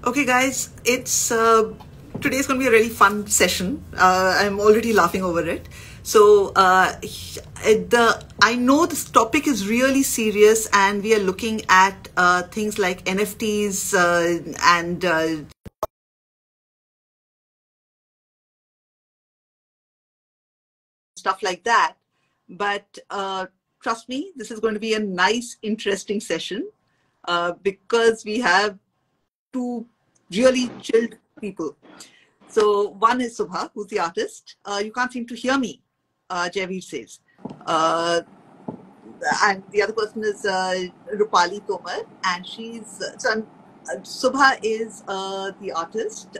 Okay, guys, it's today's going to be a really fun session. I'm already laughing over it. So I know this topic is really serious, and we are looking at things like NFTs and stuff like that. But trust me, this is going to be a nice, interesting session because we have two really chilled people. So one is Subha, who's the artist. You can't seem to hear me, Javeer says. And the other person is Rupali Tomar, and Subha is the artist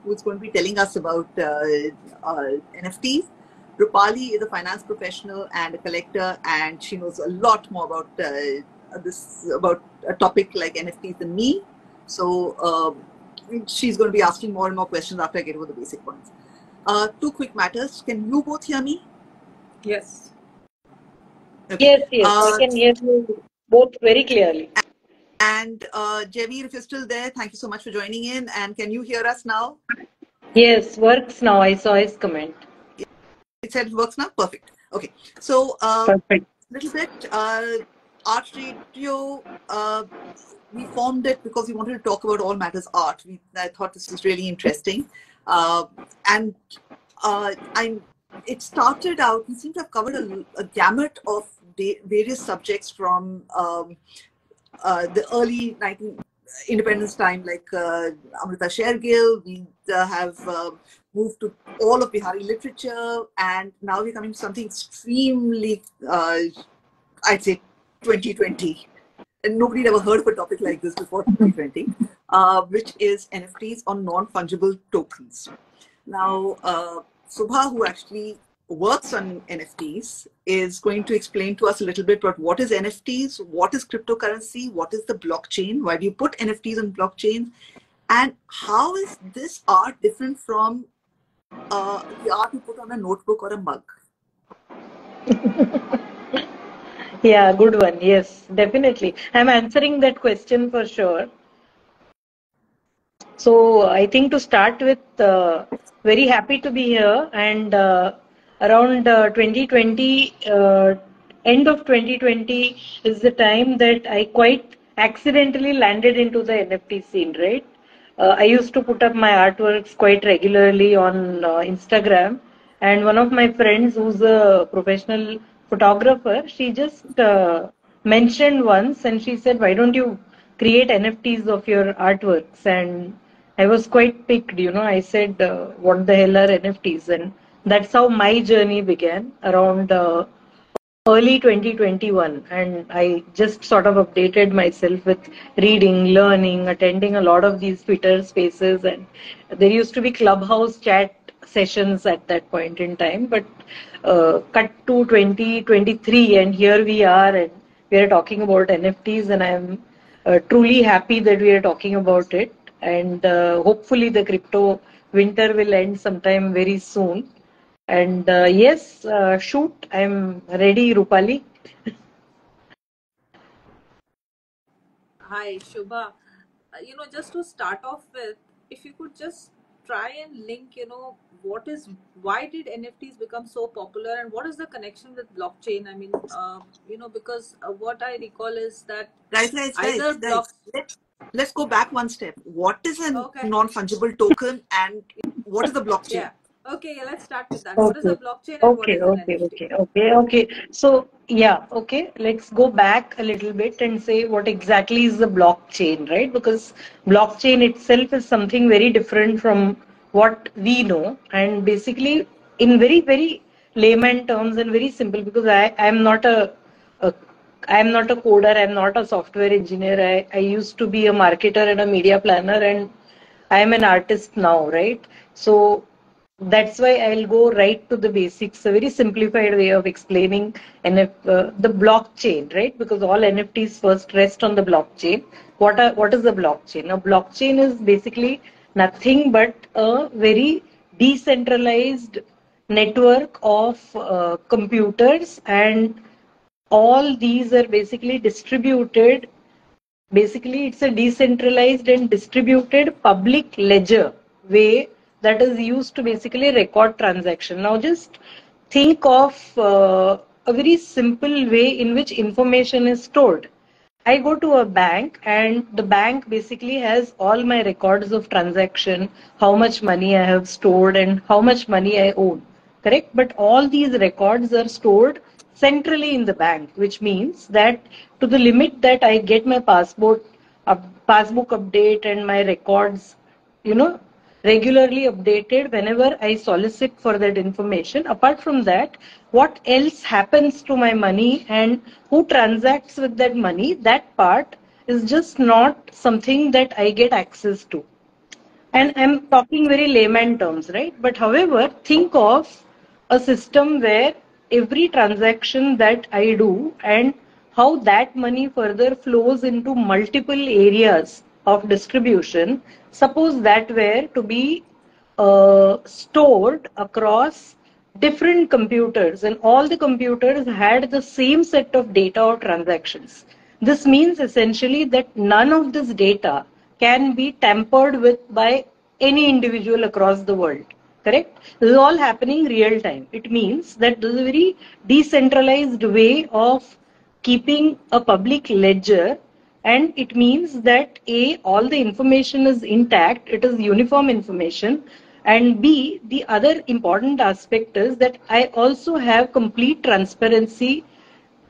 who's going to be telling us about NFTs. Rupali is a finance professional and a collector, and she knows a lot more about about a topic like NFTs than me. So she's going to be asking more and more questions after I get over the basic points. Two quick matters. Can you both hear me? Yes. Okay. Yes, I can hear you both very clearly. And Javeer, if you're still there, thank you so much for joining in. And can you hear us now? Yes, works now. I saw his comment. It said it works now? Perfect. Okay. So, Perfect. Little bit, ArtRadio, we formed it because we wanted to talk about all matters art. I thought this was really interesting. It started out, we seem to have covered a gamut of various subjects from the early independence time, like Amrita Shergill. We have moved to all of Bihari literature, and now we're coming to something extremely, I'd say, 2020. And nobody had ever heard of a topic like this before 2020, which is NFTs on non-fungible tokens. Now, Subha, who actually works on NFTs, is going to explain to us a little bit about what is NFTs, what is cryptocurrency, what is the blockchain, why do you put NFTs on blockchain, and how is this art different from the art you put on a notebook or a mug? Yeah, good one. Yes, definitely. I'm answering that question for sure. So I think to start with, very happy to be here, and around 2020, end of 2020 is the time that I quite accidentally landed into the NFT scene, right? I used to put up my artworks quite regularly on Instagram, and one of my friends who's a professional photographer, she just mentioned once, and she said, why don't you create NFTs of your artworks? And I was quite piqued, I said, what the hell are NFTs? And that's how my journey began around early 2021. And I just sort of updated myself with reading, learning, attending a lot of these Twitter spaces. And there used to be Clubhouse chat sessions at that point in time. But cut to 2023, and here we are, and we are talking about NFTs, and I'm truly happy that we are talking about it. And hopefully the crypto winter will end sometime very soon. And yes, shoot, I'm ready, Rupali. Hi, Shubha. Just to start off with, if you could just try and link, why did NFTs become so popular, and what is the connection with blockchain? I mean, because what I recall is that Guys, let's go back one step. What is a non-fungible token, and what is the blockchain? Yeah. Okay, let's start with that. What is a blockchain and what is an NFT? Okay. So, yeah, okay. Let's go back a little bit and say what exactly is the blockchain, right? Because blockchain itself is something very different from what we know. And basically, in very, very layman terms and very simple, because I'm not I'm not a coder, I'm not a software engineer. I used to be a marketer and a media planner, and I'm an artist now, right? So that's why I'll go right to the basics, a very simplified way of explaining the blockchain, right? Because all NFTs first rest on the blockchain. What is the blockchain? A blockchain is basically nothing but a very decentralized network of computers, and all these are basically distributed Basically, it's a decentralized and distributed public ledger way that is used to basically record transaction. Now, just think of a very simple way in which information is stored. I go to a bank and the bank basically has all my records of transaction, how much money I have stored and how much money I own. Correct? But all these records are stored centrally in the bank, which means that to the limit that I get my passbook update and my records, you know, regularly updated whenever I solicit for that information. Apart from that, what else happens to my money and who transacts with that money, that part is just not something that I get access to. And I'm talking very layman terms, right? But however, think of a system where every transaction that I do and how that money further flows into multiple areas of distribution. Suppose that were to be stored across different computers, and all the computers had the same set of data or transactions. This means essentially that none of this data can be tampered with by any individual across the world. Correct? This is all happening real time. It means that this is a very decentralized way of keeping a public ledger, and it means that A, all the information is intact, it is uniform information, and B, the other important aspect is that I also have complete transparency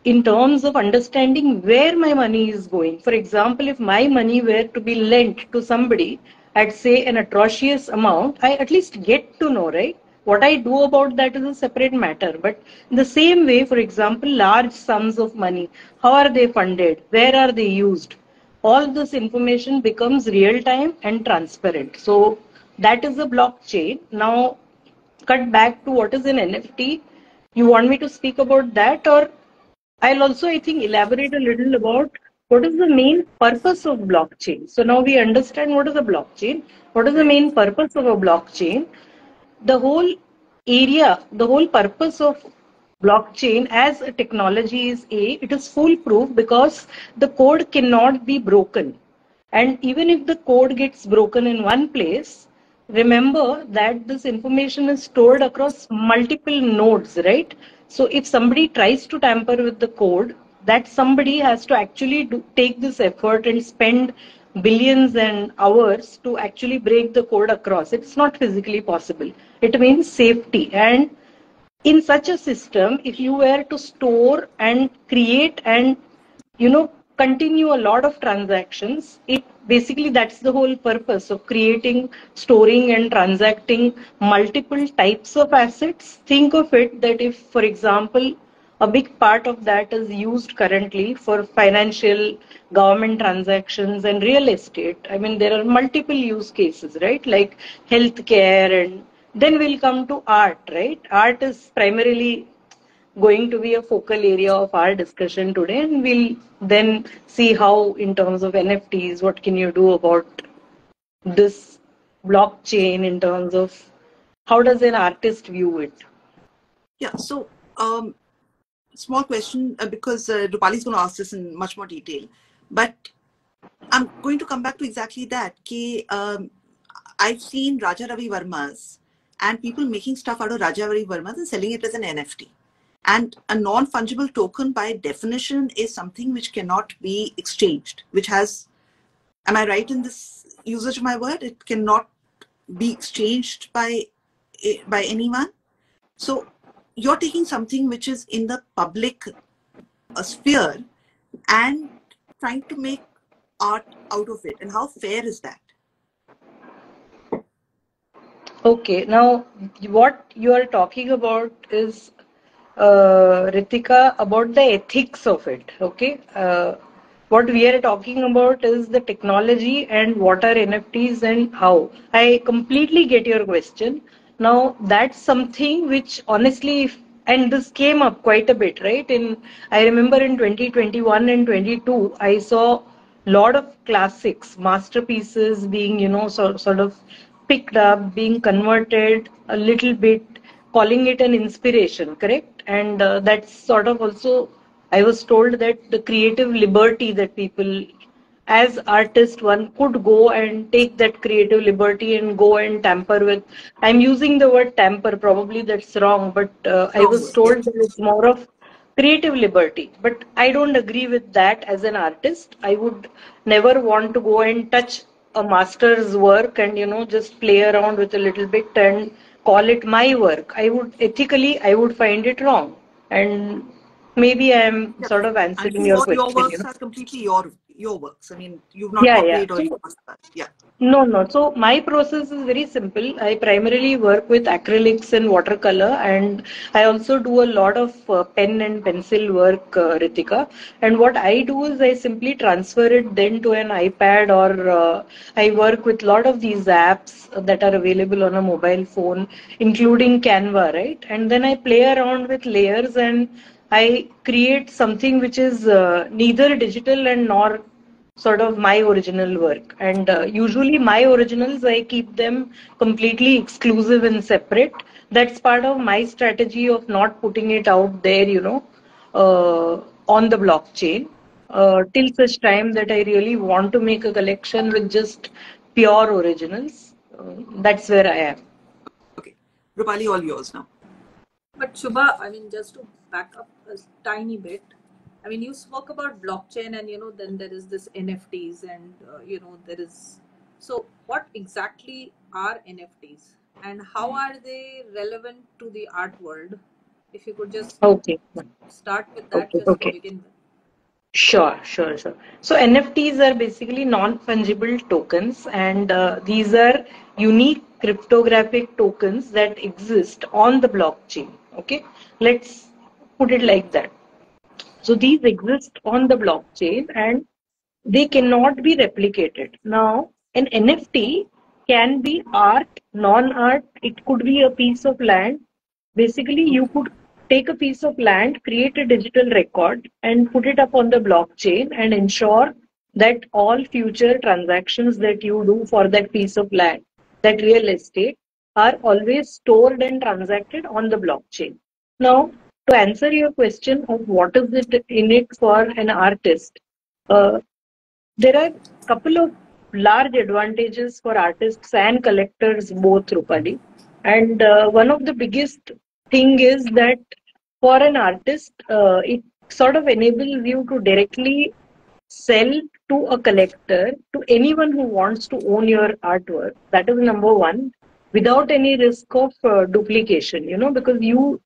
in terms of understanding where my money is going. For example, if my money were to be lent to somebody at, say, an atrocious amount, I at least get to know, right? What I do about that is a separate matter. But in the same way, for example, large sums of money, how are they funded? Where are they used? All this information becomes real time and transparent. So that is a blockchain. Now, cut back to what is an NFT. You want me to speak about that, or I'll also, I think, elaborate a little about what is the main purpose of blockchain. So now we understand what is a blockchain, what is the main purpose of a blockchain. The whole the whole purpose of blockchain as a technology is it is foolproof because the code cannot be broken. And even if the code gets broken in one place, remember that this information is stored across multiple nodes, right? So if somebody tries to tamper with the code, that somebody has to actually take this effort and spend billions and hours to actually break the code across. It's not physically possible. It means safety. And in such a system, if you were to store and create and continue a lot of transactions, it basically, that's the whole purpose of creating, storing and transacting multiple types of assets. Think of it that if, for example, a big part of that is used currently for financial, government transactions and real estate. I mean, there are multiple use cases, right? Like healthcare, and then we'll come to art, right? Art is primarily going to be a focal area of our discussion today, and we'll then see how, in terms of NFTs, what can you do about this blockchain in terms of how does an artist view it? Yeah, so small question, because Rupali is going to ask this in much more detail, but I'm going to come back to exactly that. I've seen Raja Ravi Verma's and people making stuff out of Raja Ravi Verma's and selling it as an NFT. And a non-fungible token by definition is something which cannot be exchanged, which has, am I right in this usage of my word? It cannot be exchanged by anyone. So you're taking something which is in the public sphere and trying to make art out of it. And how fair is that? Okay, now what you are talking about is, Ritika, about the ethics of it. Okay, what we are talking about is the technology and what are NFTs and how. I completely get your question. Now that's something which honestly, and this came up quite a bit, right? I remember in 2021 and 22, I saw lot of classics, masterpieces being, sort of picked up, being converted a little bit, calling it an inspiration, correct? And that's sort of also, I was told that the creative liberty that people as artist, one could go and take that creative liberty and go and tamper with. I'm using the word tamper, probably that's wrong, but I Wrong was word. Yeah. told that it's more of creative liberty. But I don't agree with that as an artist. I would never want to go and touch a master's work and, just play around with a little bit and call it my work. I would find it wrong. And maybe I'm Yeah. sort of And answering your your question. works are completely your works. I mean, you've not Yeah, yeah. copied or So, used that. Yeah. no, no. So my process is very simple. I primarily work with acrylics and watercolor, and I also do a lot of pen and pencil work, Ritika. And what I do is I simply transfer it then to an iPad, or I work with a lot of these apps that are available on a mobile phone, including Canva, right? And then I play around with layers and I create something which is neither digital and nor sort of my original work. And usually my originals, I keep them completely exclusive and separate. That's part of my strategy of not putting it out there, on the blockchain, till such time that I really want to make a collection with just pure originals. That's where I am. Okay. Rupali, all yours now. But Shubha, I mean, just to back up a tiny bit, I mean, you spoke about blockchain, and then there is this NFTs, and there is. So, what exactly are NFTs, and how are they relevant to the art world? If you could just Okay. start with that, Okay. just to Okay. begin with. Sure, sure, sure. So NFTs are basically non-fungible tokens, and these are unique cryptographic tokens that exist on the blockchain. Okay, let's put it like that. So these exist on the blockchain and they cannot be replicated. Now, an NFT can be art, non-art, it could be a piece of land. Basically, you could take a piece of land, create a digital record, and put it up on the blockchain and ensure that all future transactions that you do for that piece of land, that real estate, are always stored and transacted on the blockchain. Now, to answer your question of what is it in it for an artist, uh, there are a couple of large advantages for artists and collectors both, Rupali. And one of the biggest thing is that for an artist, it sort of enables you to directly sell to a collector, to anyone who wants to own your artwork. That is number one, without any risk of duplication, because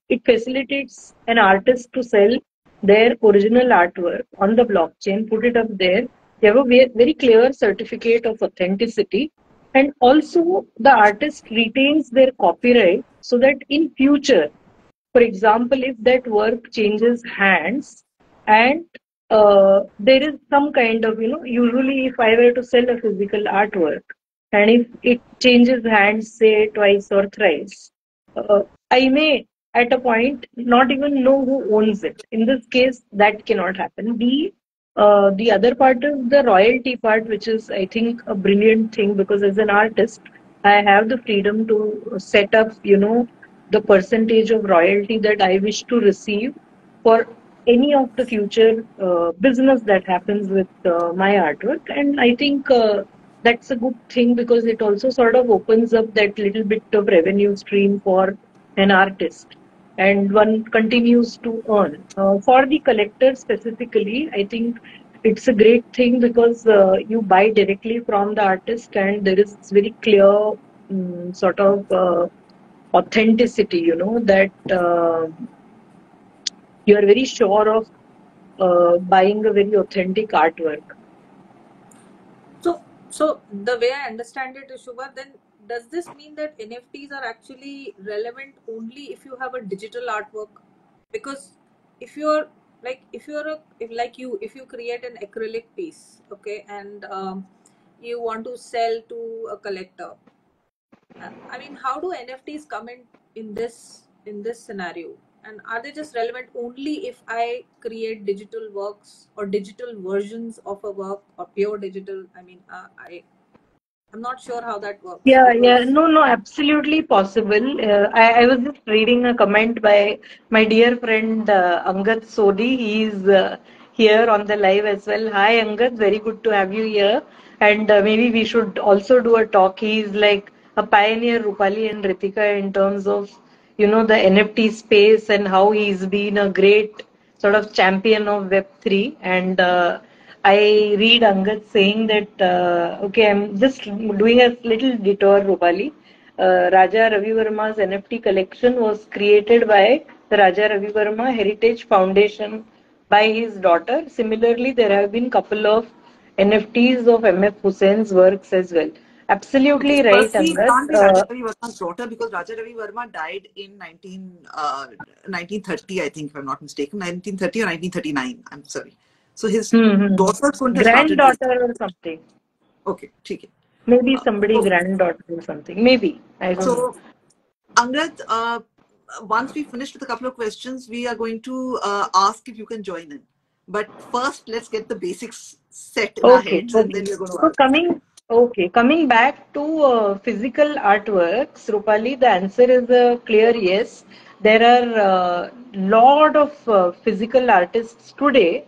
it facilitates an artist to sell their original artwork on the blockchain, put it up there. They have a very clear certificate of authenticity. And also the artist retains their copyright so that in future, for example, if that work changes hands and there is some kind of, usually if I were to sell a physical artwork and if it changes hands, say twice or thrice, uh, I may at a point not even know who owns it. In this case, that cannot happen. The other part is the royalty part, which is, I think, a brilliant thing because as an artist, I have the freedom to set up, the percentage of royalty that I wish to receive for any of the future business that happens with my artwork. And I think that's a good thing because it also sort of opens up that little bit of revenue stream for an artist and one continues to earn. For the collector specifically, I think it's a great thing because you buy directly from the artist and there is very clear sort of authenticity, that you are very sure of buying a very authentic artwork. So the way I understand it, Shubha, then does this mean that NFTs are actually relevant only if you have a digital artwork? Because if you're if you create an acrylic piece, okay, and you want to sell to a collector, I mean, how do NFTs come in this scenario? And are they just relevant only if I create digital works or digital versions of a work or pure digital? I mean, I'm not sure how that works Yeah, yeah, because no, no, absolutely possible. I was just reading a comment by my dear friend Angad Sodhi. here on the live as well. Hi, Angad. Very good to have you here. And maybe we should also do a talk. He's like a pioneer, Rupali and Ritika, in terms of, the NFT space and how he's been a great sort of champion of Web3. And I read Angad saying that, okay, I'm just doing a little detour, Rupali. Raja Ravi Verma's NFT collection was created by the Raja Ravi Verma Heritage Foundation by his daughter. Similarly, there have been couple of NFTs of MF Hussein's works as well. Okay, Absolutely so right, firstly, it Angad. can't be Raja Ravi Verma's daughter because Raja Ravi Verma died in 1930, I think, if I'm not mistaken, 1930 or 1939. I'm sorry. So his daughter couldn't have started this. Granddaughter or something. Okay, ठीक है. Maybe somebody So, granddaughter or something. Maybe. I don't know. so Angad, once we finished with a couple of questions, we are going to ask if you can join in. But first, let's get the basics set in our heads, and then we're going to So ask. coming back to physical artworks, Rupali, the answer is a clear yes. There are a lot of physical artists today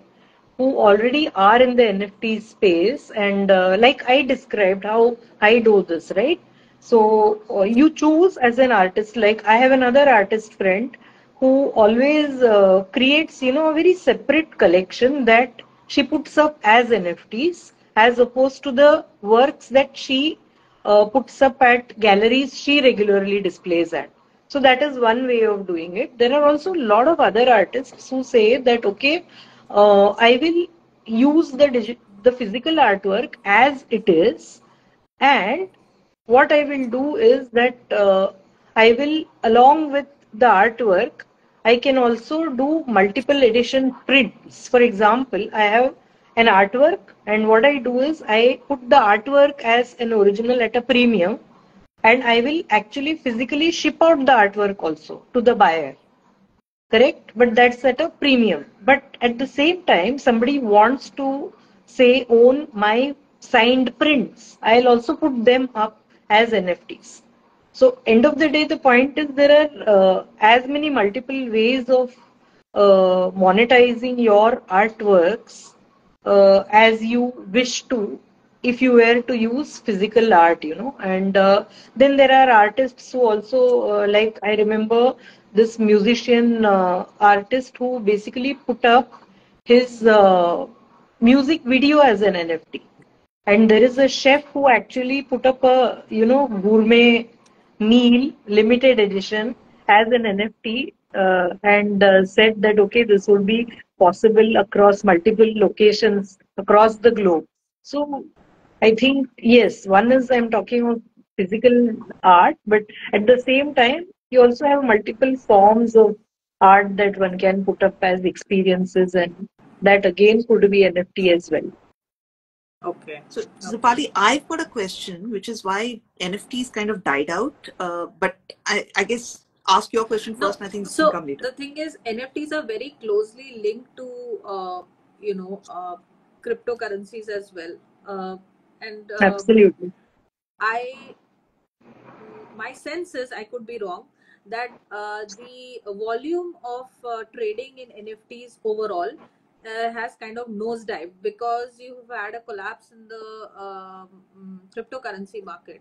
who already are in the NFT space, and like I described how I do this, right? So you choose as an artist. Like I have another artist friend who always creates, a very separate collection that she puts up as NFTs, as opposed to the works that she puts up at galleries she regularly displays at. So that is one way of doing it. There are also a lot of other artists who say that, okay, I will use the physical artwork as it is, and what I will do is that I will, along with the artwork, I can also do multiple edition prints. For example, I have an artwork, and what I do is I put the artwork as an original at a premium, and I will actually physically ship out the artwork also to the buyer. Correct? But that's at a premium. But at the same time, somebody wants to say own my signed prints. I'll also put them up as NFTs. So end of the day, the point is there are as many multiple ways of monetizing your artworks as you wish to, if you were to use physical art, and then there are artists who also, like I remember this musician artist who basically put up his music video as an NFT. And there is a chef who actually put up a, gourmet meal, limited edition, as an NFT, and said that, okay, this would be possible across multiple locations across the globe. So I think, yes, one is I'm talking of physical art, but at the same time, you also have multiple forms of art that one can put up as experiences, and that again could be NFT as well. Okay. So, Rupali, I've got a question, which is why NFTs kind of died out. But I guess ask your question first, and I think so come later. the thing is, NFTs are very closely linked to cryptocurrencies as well, and Absolutely. my sense is, I could be wrong, that the volume of trading in NFTs overall has kind of nosedived because you've had a collapse in the cryptocurrency market.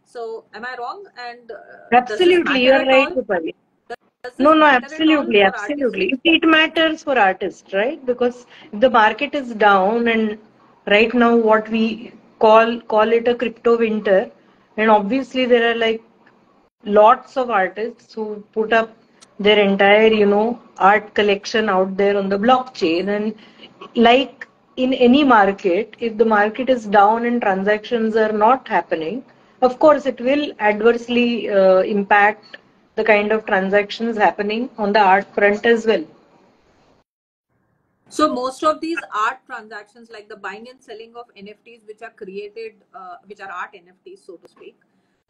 So, am I wrong? And does this Absolutely, matter you're at right, all? Rupali. Does No, this no, matter at all absolutely, for artists? absolutely. It matters for artists, right? Because if the market is down, and right now what we call it a crypto winter, and obviously there are like lots of artists who put up their entire, art collection out there on the blockchain. And like in any market, if the market is down and transactions are not happening, of course it will adversely impact the kind of transactions happening on the art front as well. So most of these art transactions, like the buying and selling of NFTs, which are created, which are art NFTs, so to speak,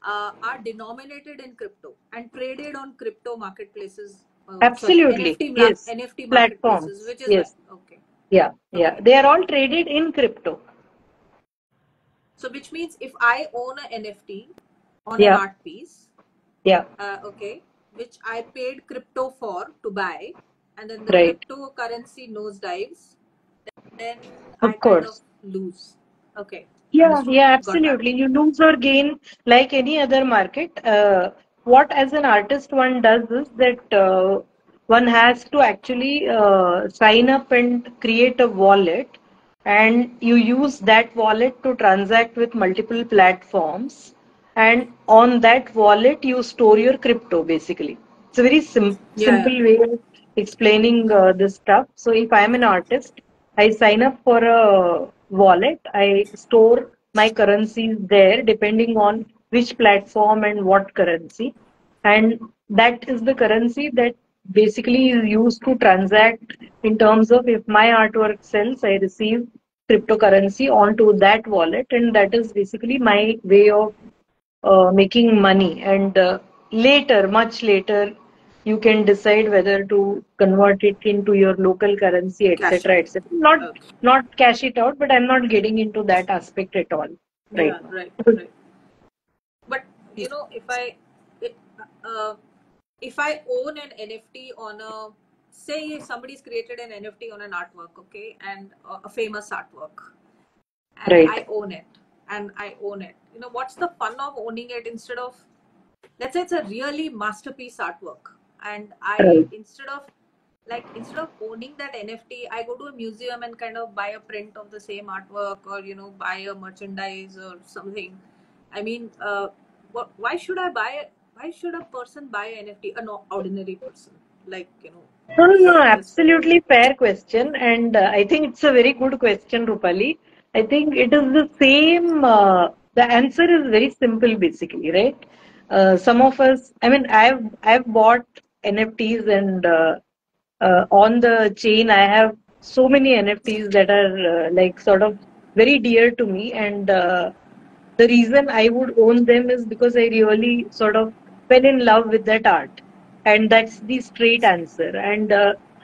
are denominated in crypto and traded on crypto marketplaces. Absolutely, yes. NFT marketplaces, Platforms, which is yes. okay. Yeah, yeah. Okay. They are all traded in crypto. So which means if I own an NFT on an Yeah, art piece, yeah, okay, which I paid crypto for to buy, and then the right. cryptocurrency nosedives, then I Of kind of course. lose. Okay, Yeah, understood. yeah, Got that. absolutely. You lose or gain like any other market. What as an artist one does is that one has to actually sign up and create a wallet, and you use that wallet to transact with multiple platforms. And on that wallet, you store your crypto basically. It's a very Yeah, yeah. simple way of explaining this stuff. So if I'm an artist, I sign up for a wallet. I store my currencies there depending on which platform and what currency. And that is the currency that basically is used to transact in terms of if my artwork sells, I receive cryptocurrency onto that wallet. And that is basically my way of making money. And later, much later, you can decide whether to convert it into your local currency, Cash etc., out. etc. Not Okay. not cash it out, but I'm not getting into that aspect at all right Yeah, now. right, right. But you know, it- uh, if I own an NFT on a, say, if somebody's created an NFT on an artwork, okay, and a famous artwork, and Right. I own it, and I own it. You know, what's the fun of owning it instead of, let's say, it's a really masterpiece artwork, and I Right. instead of owning that NFT, I go to a museum and kind of buy a print of the same artwork, or buy a merchandise or something. I mean, why should I buy it? Why should a person buy an NFT? An ordinary person, like No, no, no, me, just absolutely fair question. And I think it's a very good question, Rupali. I think it is the same. The answer is very simple, basically, right? Some of us, I mean, I've bought NFTs, and on the chain, I have so many NFTs that are like sort of very dear to me. And the reason I would own them is because I really sort of fell in love with that art, and that's the straight answer. And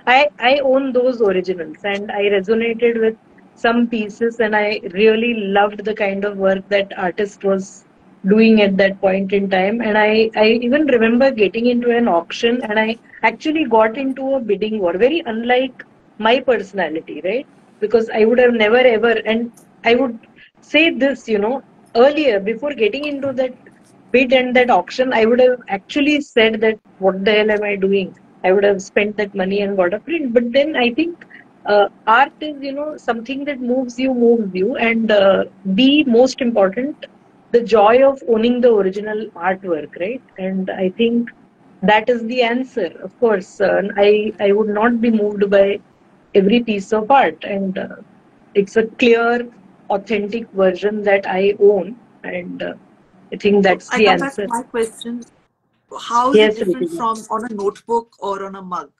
I own those originals, and I resonated with some pieces, and I really loved the kind of work that artist was doing at that point in time. And I even remember getting into an auction, and I actually got into a bidding war, very unlike my personality, right? Because I would have never ever, and I would say this, earlier, before getting into that bid and that auction, I would have actually said that, what the hell am I doing? I would have spent that money and got a print. But then I think art is, something that moves you. And the most important, the joy of owning the original artwork, right? And I think that is the answer. Of course, I would not be moved by every piece of art. And it's a clear, authentic version that I own. And I think So that's I the come back to answer. my question. How is it Yes, different Ritika. from on a notebook or on a mug?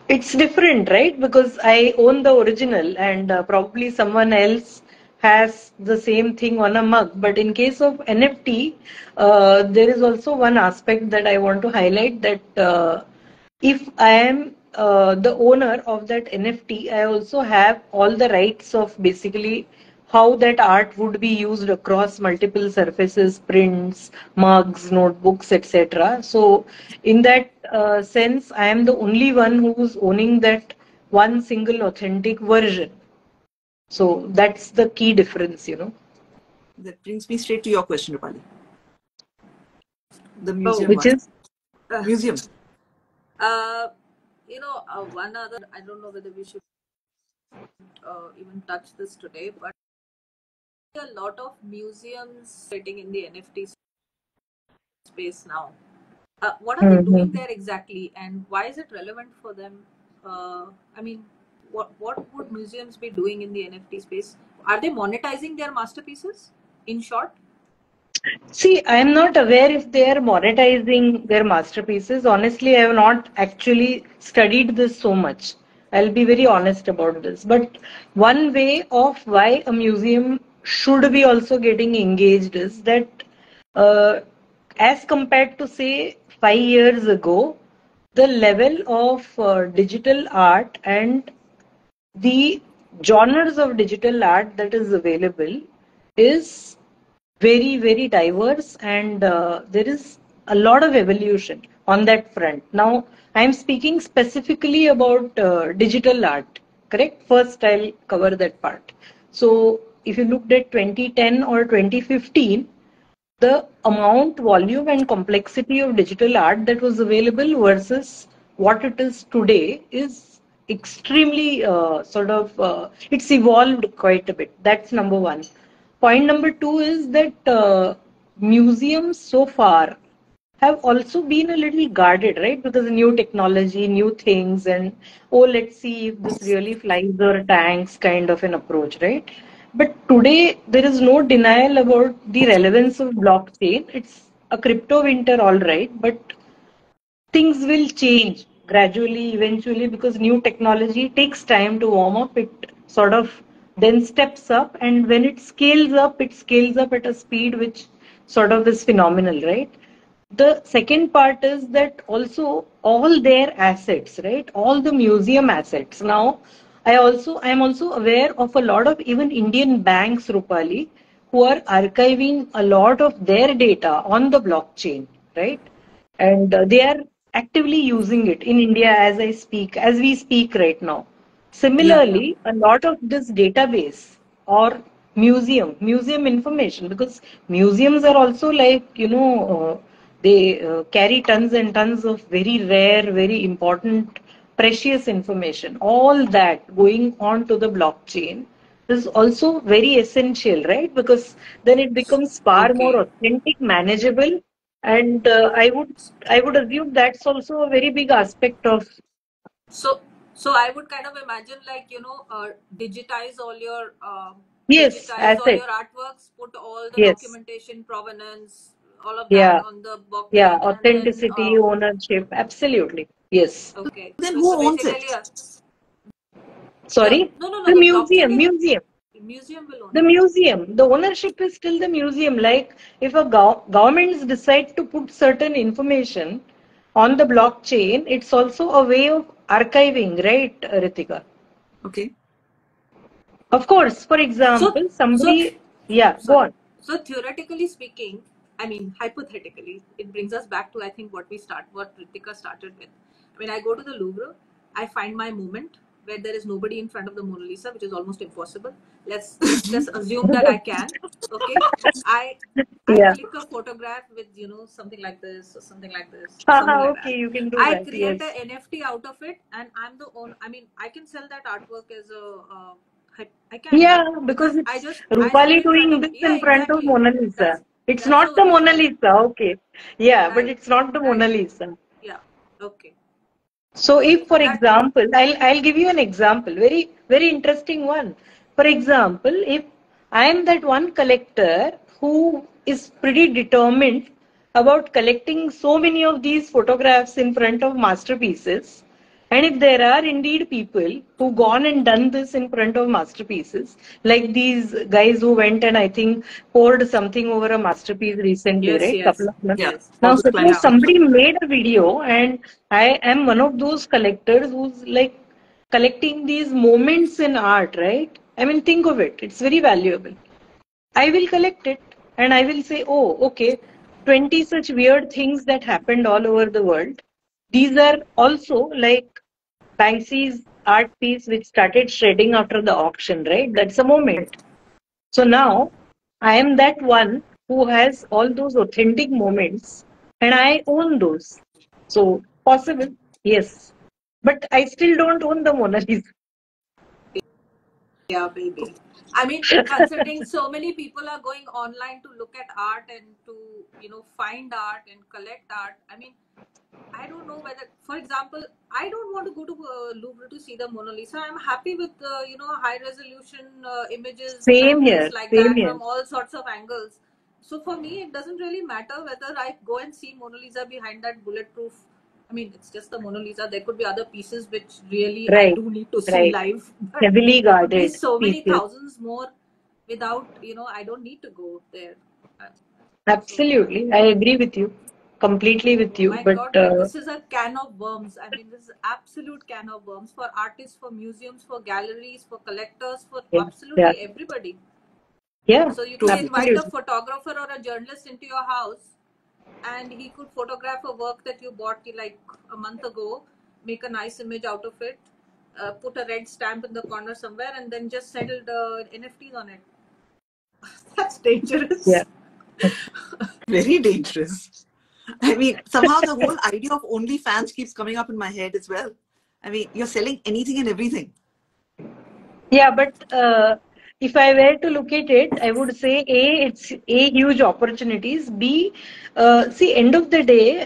It's different, right? Because I own the original, and probably someone else has the same thing on a mug. But in case of NFT, there is also one aspect that I want to highlight, that if I am the owner of that NFT, I also have all the rights of basically how that art would be used across multiple surfaces, prints, mugs, notebooks, etc. So, in that sense, I am the only one who's owning that one single authentic version. So, that's the key difference. That brings me straight to your question, Rupali. The Oh, museum Which one. is, Museum. one other. I don't know whether we should even touch this today, but a lot of museums sitting in the NFT space now. What are they doing Mhm. there exactly, and why is it relevant for them? I mean, what would museums be doing in the NFT space? Are they monetizing their masterpieces? In short, See, I am not aware if they are monetizing their masterpieces. Honestly, I have not actually studied this so much. I'll be very honest about this. But one way of why a museum should be also getting engaged is that, uh, as compared to, say, 5 years ago, the level of digital art and the genres of digital art that is available is very, very diverse. And there is a lot of evolution on that front. Now, I'm speaking specifically about digital art, correct? First, I'll cover that part. So, if you looked at 2010 or 2015, the amount, volume, and complexity of digital art that was available versus what it is today is extremely it's evolved quite a bit. That's number one. Point number two is that museums so far have also been a little guarded, right? Because new technology, new things, and oh, let's see if this really flies or tanks kind of an approach, right? But today, there is no denial about the relevance of blockchain. It's a crypto winter, all right, but things will change gradually, eventually, because new technology takes time to warm up. It sort of then steps up, and when it scales up at a speed which sort of is phenomenal, right? The second part is that also all their assets, right? All the museum assets. Now, I am also aware of a lot of even Indian banks, Rupali, who are archiving a lot of their data on the blockchain, right? And they are actively using it in India as we speak right now. Yeah. Similarly, a lot of this database or museum information, because museums are also like, they carry tons and tons of very rare, very important, precious information. All that going on to the blockchain is also very essential, right? Because then it becomes far more Okay. authentic, manageable, and I would assume that's also a very big aspect of. So, so I would kind of imagine like, digitize all your Yes, digitize all assets. your artworks, put all the Yes. documentation, provenance, all of that Yeah. on the Yeah. blockchain, and then Authenticity, ownership. Absolutely. Yes. okay. Then So, who so owns basically, it? the Sorry. no no no The the blockchain is museum. museum will own The it. museum. The ownership is still the museum. Like if a governments decide to put certain information on the blockchain, it's also a way of archiving, right, Ritika? Okay. Of course, for So example, so somebody, yeah, go sorry. on. So theoretically speaking, I mean hypothetically, it brings us back to I think what Ritika started with. I mean, I go to the Louvre, I find my moment where there is nobody in front of the Mona Lisa, which is almost impossible. Let's just assume that I can. Okay, I I Yeah. click a photograph with something like this or something like this, something Haha, like that. okay, you can do I that. create a Yes. NFT out of it, and I'm the own. I mean, I can sell that artwork as a. I can, Yeah, right? because Because it's I stood Rupali in front doing of, this yeah, in front of exactly. Mona Lisa. It's That's not the the Mona original, Lisa. Okay. Yeah, but right? it's not the Mona Right. Lisa. Yeah. Okay. So So if, for that example, I'll give you an example, very, very interesting one. For example, if I am that one collector who is pretty determined about collecting so many of these photographs in front of masterpieces, and if there are indeed people who gone and done this in front of masterpieces, like these guys who went and I think poured something over a masterpiece recently, yes, right? yes, Couple of months. Yeah. yes, All Now, those suppose yeah. clients. somebody made a video and I am one of those collectors who's like collecting these moments in art, right? I mean, think of it. It's very valuable. I will collect it and I will say, oh, okay, 20 such weird things that happened all over the world. These are also like Banksy's art piece, which started shredding after the auction, right? That's a moment. So now I am that one who has all those authentic moments and I own those. So possible, yes. But I still don't own the Mona Lisa. Yeah, baby. I mean, considering so many people are going online to look at art and to, find art and collect art. I mean, I don't know whether, for example, I don't want to go to Louvre to see the Mona Lisa. I'm happy with, high resolution images Same and things here, like same that here. from all sorts of angles. So for me, it doesn't really matter whether I go and see Mona Lisa behind that bulletproof. I mean, it's just the Mona Lisa. There could be other pieces which really I Right, do need to see right. live, but Heavily there could be guarded so many pieces. thousands more without, I don't need to go there. Uh, So Absolutely. I agree with you. Completely with you. my But God, like this is a can of worms. I mean, this is absolute can of worms for artists, for museums, for galleries, for collectors, for yeah, yeah, absolutely everybody. yeah, So you can Totally. invite a absolutely. photographer or a journalist into your house, and he could photograph a work that you bought like a month ago, make a nice image out of it, put a red stamp in the corner somewhere, and then just sell the NFTs on it. That's dangerous. Yeah. Very dangerous. I mean, somehow the whole idea of OnlyFans keeps coming up in my head as well. I mean, you're selling anything and everything. Yeah, but if I were to look at it, I would say it's A, huge opportunities. B, see, end of the day,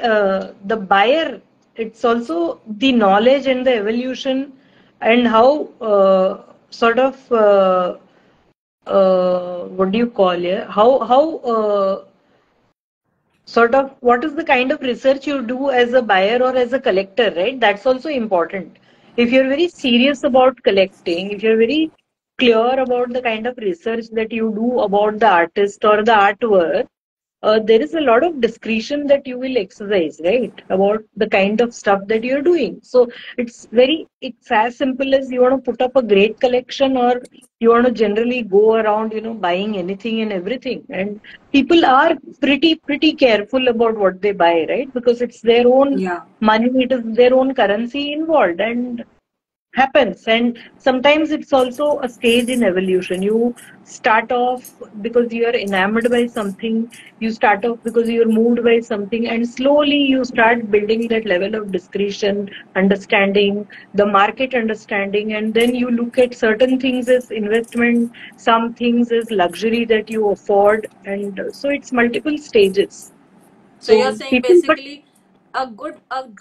the buyer, it's also the knowledge and the evolution and how sort of what do you call it? How sort of what is the kind of research you do as a buyer or as a collector, right? That's also important. If you're very serious about collecting, if you're very clear about the kind of research that you do about the artist or the artwork, there is a lot of discretion that you will exercise, right? About the kind of stuff that you're doing. So it's as simple as you want to put up a great collection, or you want to generally go around, buying anything and everything. And people are pretty careful about what they buy, right? Because it's their own Yeah. money, it is their own currency involved, and happens. And sometimes it's also a stage in evolution. You start off because you are enamored by something, you start off because you're moved by something, and slowly you start building that level of discretion, understanding the market, understanding, and then you look at certain things as investment, some things as luxury that you afford, and so it's multiple stages. So you're saying People, but basically a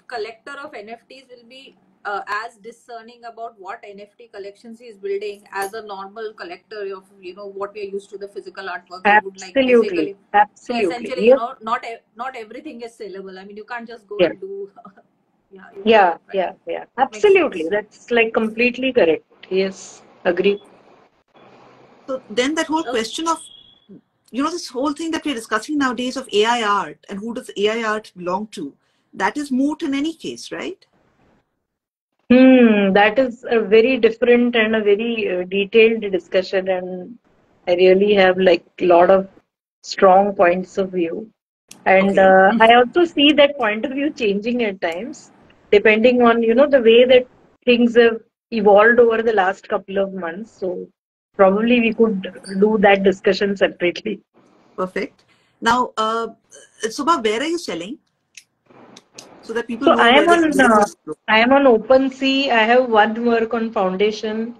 collector of NFTs will be as discerning about what NFT collections he is building as a normal collector of what we are used to, the physical artwork. He would like absolutely, basically. So absolutely, essentially, yes, not everything is saleable. I mean, you can't just go yeah. and do. Yeah, you're Yeah, right. yeah. Makes Absolutely. sense. That's like completely correct. Yes, agree. So then that whole question of, this whole thing that we're discussing nowadays of AI art and who does AI art belong to, that is moot in any case, right? That is a very different and a very detailed discussion, and I really have like a lot of strong points of view. And Okay. I also see that point of view changing at times, depending on, the way that things have evolved over the last couple of months. So probably we could do that discussion separately. Perfect. Now, Subha, where are you selling? So that people So know where to explore. I am on OpenSea. I have one work on Foundation.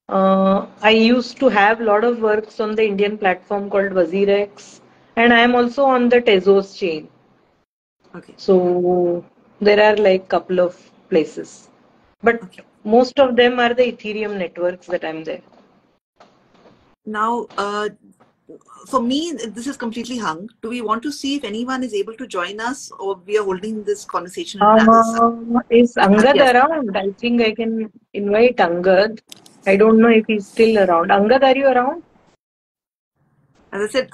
I used to have a lot of works on the Indian platform called WazirX, and I am also on the Tezos chain. Okay. So there are like couple of places, but Okay. most of them are the Ethereum networks that I'm there. Now, for me, this is completely hung. Do we want to see if anyone is able to join us, or we are holding this conversation in another side? Is Angad Yes. around? I think I can invite Angad. I don't know if he's still around. Angad, are you around? As I said,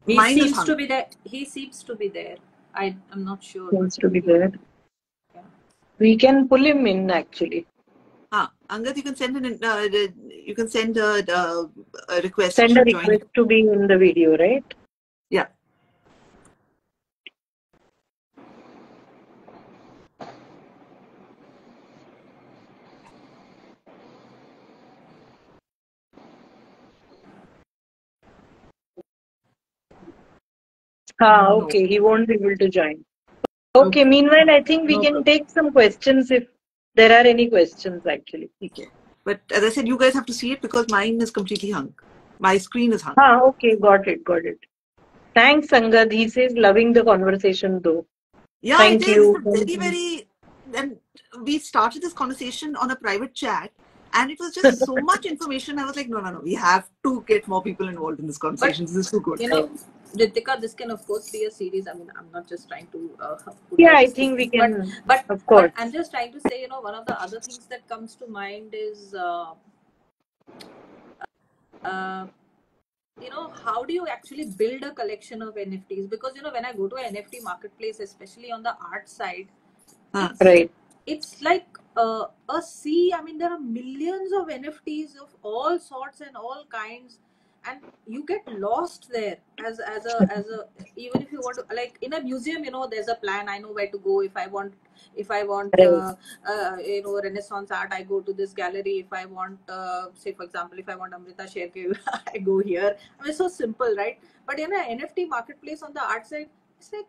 He mine is seems hung. to be there. He seems to be there. I'm not sure, but Seems to be yeah. there. We can pull him in actually. Angad, you can send a request Send a to join. request to be in the video, right? Yeah. No. Okay. He won't be able to join. Okay. Okay. Meanwhile, I think we No can problem. take some questions if there are any questions actually. Okay. But as I said, you guys have to see it because mine is completely hung. My screen is hung. Okay. Got it. Thanks, Angad. He says loving the conversation though. Yeah, Thank it is. you. It's very. And we started this conversation on a private chat, and it was just so much information. I was like, no. We have to get more people involved in this conversation. This is too good. Ritika, this can of course be a series. I mean, I'm not just trying to put Yeah, out I this think we thing, can, but of course. I'm just trying to say, one of the other things that comes to mind is, how do you actually build a collection of NFTs? Because when I go to an NFT marketplace, especially on the art side, Right. it's like a sea. I mean, there are millions of NFTs of all sorts and all kinds, and you get lost there as a even if you want to, like in a museum, you know, there's a plan. I know where to go if I want. If I want, Right. you know, Renaissance art, I go to this gallery. If I want, say for example, if I want Amrita Sherke, I go here. I mean, it's so simple, right? But in an NFT marketplace on the art side, it's like,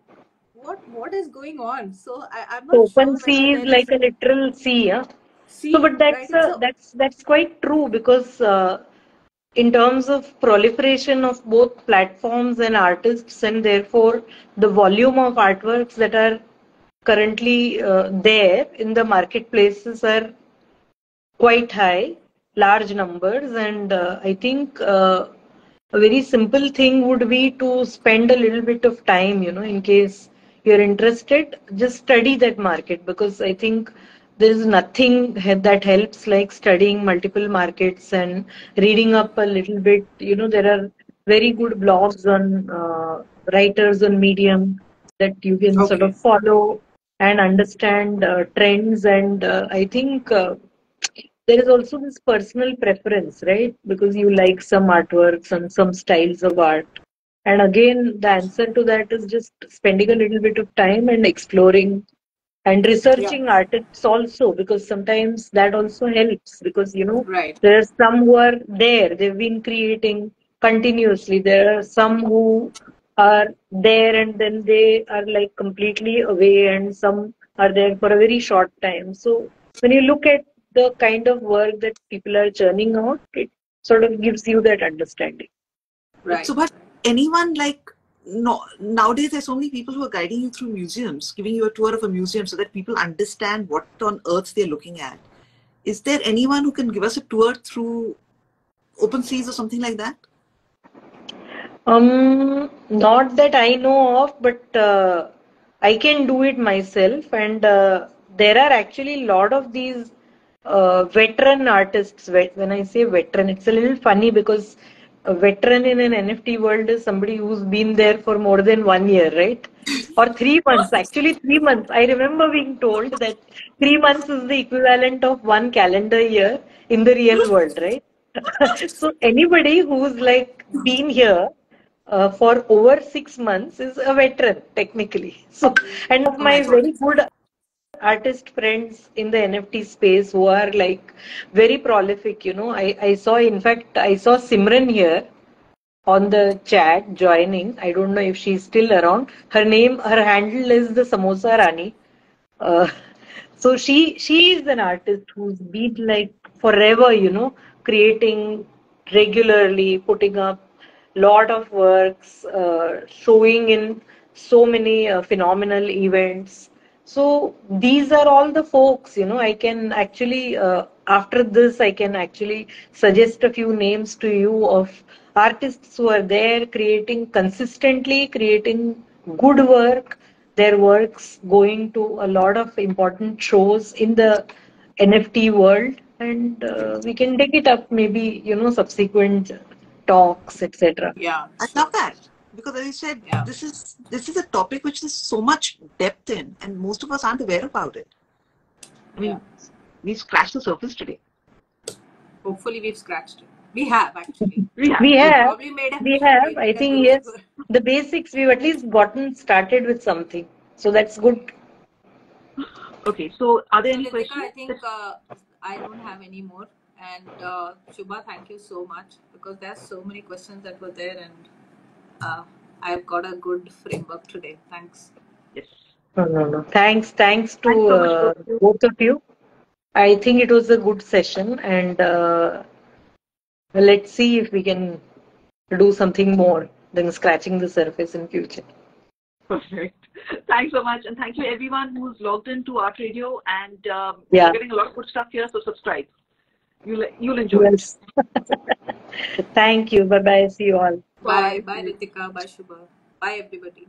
what is going on? So I'm not Open sure whether sea is there is. like a literal sea, yeah. So, See, but that's right? It's a that's quite true because in terms of proliferation of both platforms and artists, and therefore the volume of artworks that are currently there in the marketplaces are quite high, large numbers, and I think a very simple thing would be to spend a little bit of time, in case you're interested, just study that market, because I think there is nothing that helps like studying multiple markets and reading up a little bit. There are very good blogs on writers on Medium that you can sort Okay. of follow and understand trends, and I think there is also this personal preference, right? Because you like some artworks and some styles of art. And again, the answer to that is just spending a little bit of time and exploring and yeah, researching artists also, because sometimes that also helps, because right, there are some who are there, they've been creating continuously. There are some who are there and then they are like completely away, and some are there for a very short time. So when you look at the kind of work that people are churning out, it sort of gives you that understanding. But right. Subha, anyone like, no, nowadays there's so many people who are guiding you through museums, giving you a tour of a museum so that people understand what on earth they're looking at. Is there anyone who can give us a tour through open seas or something like that? Not that I know of, but I can do it myself. And there are actually a lot of these veteran artists. When I say veteran, it's a little funny because a veteran in an NFT world is somebody who's been there for more than 1 year, right? Or 3 months, actually 3 months. I remember being told that 3 months is the equivalent of one calendar year in the real world, right? So anybody who's like been here for over 6 months is a veteran technically. So, and of Oh my my God. very good artist friends in the NFT space who are like very prolific, I saw, in fact, I saw Simran here on the chat joining. I don't know if she's still around. Her handle is the Samosa Rani. Uh, so she is an artist who's been like forever, creating regularly, putting up lot of works, showing in so many phenomenal events. So these are all the folks, I can actually, after this, I can actually suggest a few names to you of artists who are there creating consistently, creating good work, their works going to a lot of important shows in the NFT world, and we can take it up maybe, subsequent talks, etc. Yeah, I sure. love that because, as you said, Yeah, this is a topic which there's so much depth in, and most of us aren't aware about it. I yeah. mean, we've scratched the surface today. Hopefully, we've scratched it. We have actually. We have. We We We have. have, probably made a we have. we I made a think good. yes, the basics we've at least gotten started with something, so that's good. Okay. So, are there So any Ritika, questions? I think I don't have any more. And Shubha, thank you so much because there's so many questions that were there, and I've got a good framework today. Thanks. Yes. No, no, no. Thanks to Thanks so much, both of you. both of you. I think it was a good session, and let's see if we can do something more than scratching the surface in future. Perfect. Thanks so much, and thank you everyone who's logged into Art Radio, and Yeah. you're getting a lot of good stuff here. So subscribe. You'll enjoy it. Yes. Thank you. Bye bye. See you all. Bye, Bye. bye, Ritika. Bye, Shubha. Bye, everybody.